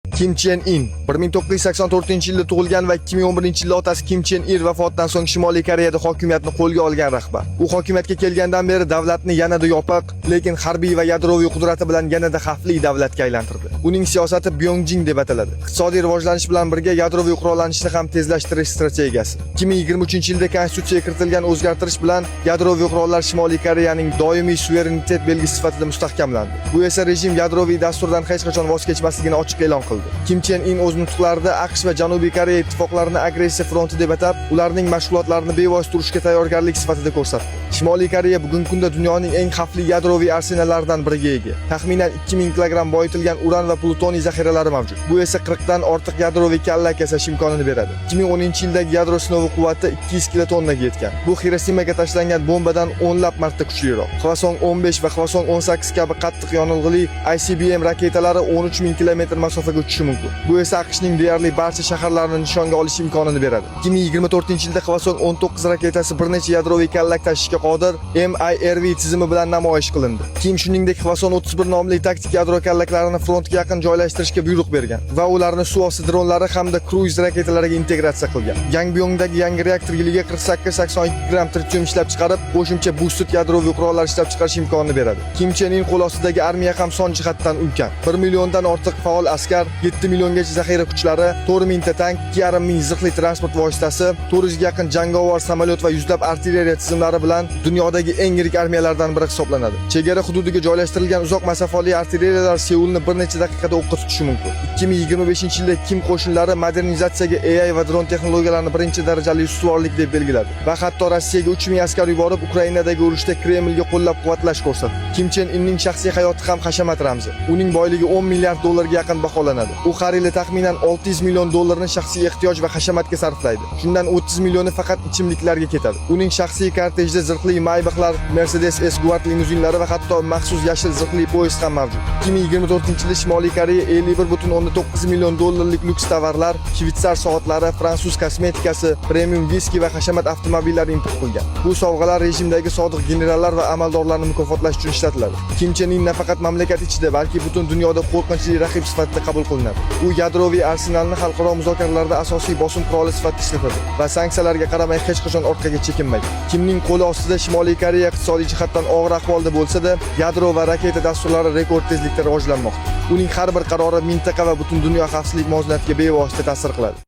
Kim Chen In 1984-yilda tug'ilgan va 2011-yilda otasi Kim Chen Il vafotidan so'ng Shimoliy Koreyada hokimiyatni qo'lga olgan rahbar. U hokimiyatga kelgandan beri davlatni yanada yopiq, lekin harbiy va yadroviy qudrati bilan yanada xavfli davlatga aylantirdi. Uning siyosati Byongjing deb ataladi. Iqtisodiy rivojlanish bilan birga yadroviy qurollanishni ham tezlashtirish strategiyasi. 2023-yilda konstitutsiyaga kiritilgan o'zgartirish bilan yadroviy qurollar Shimoliy Koreyaning doimiy suverenitet belgisi sifatida mustahkamlandi. Bu esa rejim yadroviy dasturdan hech qachon voz kechmasligini ochiq e'lon qildi. Kim Chen In o'z nutqlarida AQSh va Janubiy Koreya ittifoqlarini agressiya fronti deb atab, ularning mashg'ulotlarini bevosita urushga tayyorgarlik sifatida ko'rsatdi. Shimoliy Koreya bugungi kunda dunyoning eng xavfli yadroviy arsenallaridan biriga ega. Taxminan 2000 kilogramm boyitilgan uran va plutoniy zaxiralari mavjud. Bu esa 40 dan ortiq yadroviy kalla yasash imkonini beradi. 2010-yildagi yadro sinovi quvvati 200 kilotonnaga yetgan. Bu Xirosimaga tashlangan bombadan o'nlab marta kuchliroq. Hwasong 15 va Hwasong 18 kabi qattiq yonilg'ili ICBM raketalari 13000 kilometr masofaga uchishi mumkin. Bu esa AQShning deyarli barcha shaharlarini nishonga olish imkonini beradi. 2024-yilda Hwasong 19 raketasi bir necha yadroviy kallak tashishga qodir MIRV tizimi bilan namoyish qilindi. Kim shuningdek Hwasong 31 nomli taktik yadro kallaklarini frontga yaqin joylashtirishga buyruq bergan va ularni suv osti dronlari hamda kruiz raketalariga integratsiya qilgan. Yangbiyongdagi yangi reaktor yiliga 48-82 gramm tritium ishlab chiqarib, qo'shimcha boosted yadroviy qurollar ishlab chiqarish imkonini beradi. Kim Chen In qo'l ostidagi armiya ham son jihatdan ulkan. 1 milliondan ortiq faol askar, 7 milliongacha zaxira kuchlari, 4 mingta tank, 2,5 ming zirhli transport vositasi, 400 ga yaqin jangovar samolyot va yuzlab artilleriya tizimlari bilan dunyodagi eng yirik armiyalardan biri hisoblanadi. Chegara hududiga joylashtirilgan uzoq masofali artilleriyalar Seulni bir necha daqiqada o'qqa tutishi mumkin. 2025-yilda Kim qo'shinlari modernizatsiyaga AI va dron texnologiyalarini birinchi darajali ustuvorlik deb belgiladi va hatto Rossiyaga 3000 askar yuborib, Ukrainadagi urushda Kremlga qo'llab-quvvatlash ko'rsatdi. Kim Chen Inning shaxsiy hayoti ham hashamat ramzi. Uning boyligi 10 milliard dollarga yaqin baholanadi. U har yili taxminan 600 million dollarni shaxsiy ehtiyoj va hashamatga sarflaydi. Shundan 30 millioni faqat ichimliklarga ketadi. Uning shaxsiy kortejida zirhli Maybachlar, Mercedes S-Guard limuzinlari va hatto maxsus yashil zirhli poyezd ham mavjud. 2024-yilda Shimoliy Koreya 51.9 million dollarlik lyuks tovarlar, Shvetsar soatlari, fransuz kosmetikasi, premium viski va hashamat avtomobillari import qilgan. Bu sovg'alar rejimdagi sodiq generallar va amaldorlarni mukofotlash uchun ishlatiladi. Kim Chen In nafaqat mamlakat ichida, balki butun dunyoda qo'rqinchli raqib sifatida qabul qilinadi. U yadroviy arsenalni xalqaro muzokaralarda asosiy bosim quroli sifatida ishlatadi va sanksiyalarga qaramay hech qachon orqaga chekinmaydi. Kimning qo'li ostida Shimoliy Koreya iqtisodiy jihatdan og'ir ahvolda bo'lsa-da, yadro va raketa dasturlari rekord tezlikda rivojlanmoqda. Uning har bir qarori mintaqa va butun dunyo xavfsizlik muvozanatiga bevosita ta'sir qiladi.